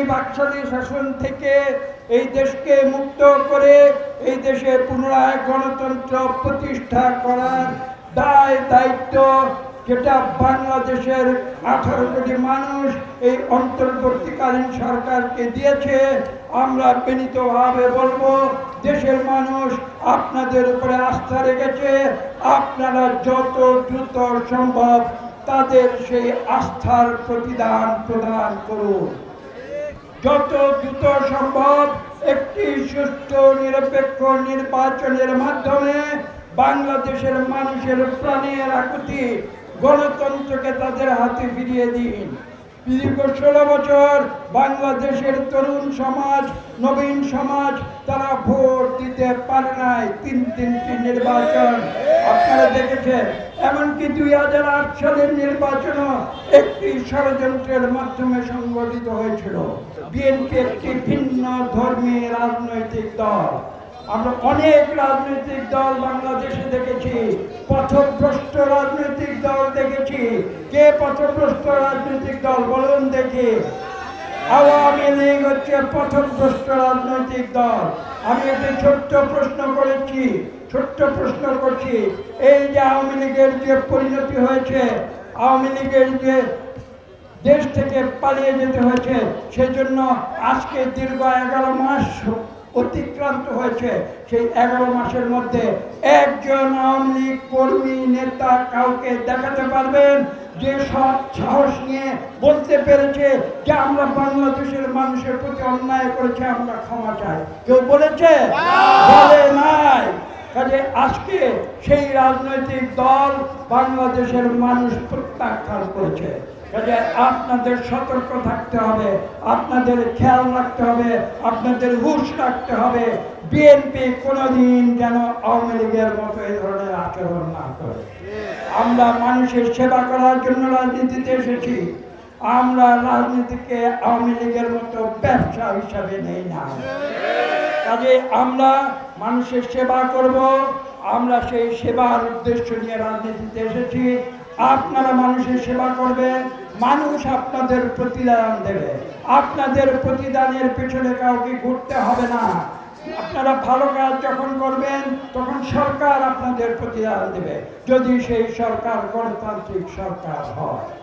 বাকশালী শাসন থেকে এই দেশকে মুক্ত করে এই দেশে পুনরায় গণতন্ত্র প্রতিষ্ঠা করার দায় দায়িত্ব যেটা বাংলাদেশের 18 কোটি মানুষ এই অন্তর্বর্তীকালীন সরকারকে দিয়েছে, আমরা বিনীতভাবে বলবো দেশের মানুষ আপনাদের উপরে আস্থা রেখেছে। আপনারা যত দ্রুত সম্ভব তাদের সেই আস্থার প্রতিদান প্রদান করুন। যত দ্রুত সম্ভব একটি সুষ্ঠু নিরপেক্ষ নির্বাচনের মাধ্যমে বাংলাদেশের মানুষের প্রাণের আকুতি গণতন্ত্রকে তাদের হাতে ফিরিয়ে দিন। দীর্ঘ 16 বছর বাংলাদেশের তরুণ সমাজ, নবীন সমাজ তারা ভোট দিতে পারে নাই। তিনটি নির্বাচন আপনারা দেখেছেন। এমনকি 2008 সালের নির্বাচনও একটি ষড়যন্ত্রের মাধ্যমে সংগঠিত হয়েছিল। বিএনপি একটি ভিন্ন ধর্মী রাজনৈতিক দল। আমরা অনেক রাজনৈতিক দল বাংলাদেশে দেখেছি, পথভ্রষ্ট রাজনৈতিক দল দেখেছি। কে পথভ্রষ্ট রাজনৈতিক দল বলুন দেখি? আওয়ামী লীগ হচ্ছে পথভ্রষ্ট রাজনৈতিক দল। আমি একটি ছোট্ট প্রশ্ন করছি, এই যে আওয়ামী লীগের যে পরিণতি হয়েছে, আওয়ামী লীগের যে দেশ থেকে পালিয়ে যেতে হয়েছে, সেজন্য আজকে দীর্ঘ 11 মাস অতিক্রান্ত হয়েছে। সেই 11 মাসের মধ্যে একজন আওয়ামী লীগ কর্মী নেতা কাউকে দেখাতে পারবেন যে সব সাহস নিয়ে বলতে পেরেছে যে আমরা বাংলাদেশের মানুষের প্রতি অন্যায় করেছে, আমরা ক্ষমা চাই? কেউ বলেছে? বলে নাই। কাজে আজকে সেই রাজনৈতিক দল বাংলাদেশের মানুষ প্রত্যাখ্যান করেছে। কাজে আপনাদের সতর্ক থাকতে হবে, আপনাদের খেয়াল রাখতে হবে, আপনাদের হুঁশ রাখতে হবে। বিএনপি কোনোদিন যেন আওয়ামী লীগের মতো এই ধরনের আচরণ না করে। আমরা মানুষের সেবা করার জন্য রাজনীতিতে এসেছি। আমরা রাজনীতিকে আওয়ামী লীগের মতো ব্যবসা হিসাবে নেই না। কাজে আমরা মানুষের সেবা করব। আমরা সেই সেবার উদ্দেশ্য নিয়ে রাজনীতিতে এসেছি। আপনারা মানুষের সেবা করবেন, মানুষ আপনাদের প্রতিদান দেবে। আপনাদের প্রতিদানের পেছনে কাউকে ঘুরতে হবে না। আপনারা ভালো কাজ যখন করবেন তখন সরকার আপনাদের প্রতিদান দেবে, যদি সেই সরকার গণতান্ত্রিক সরকার হয়।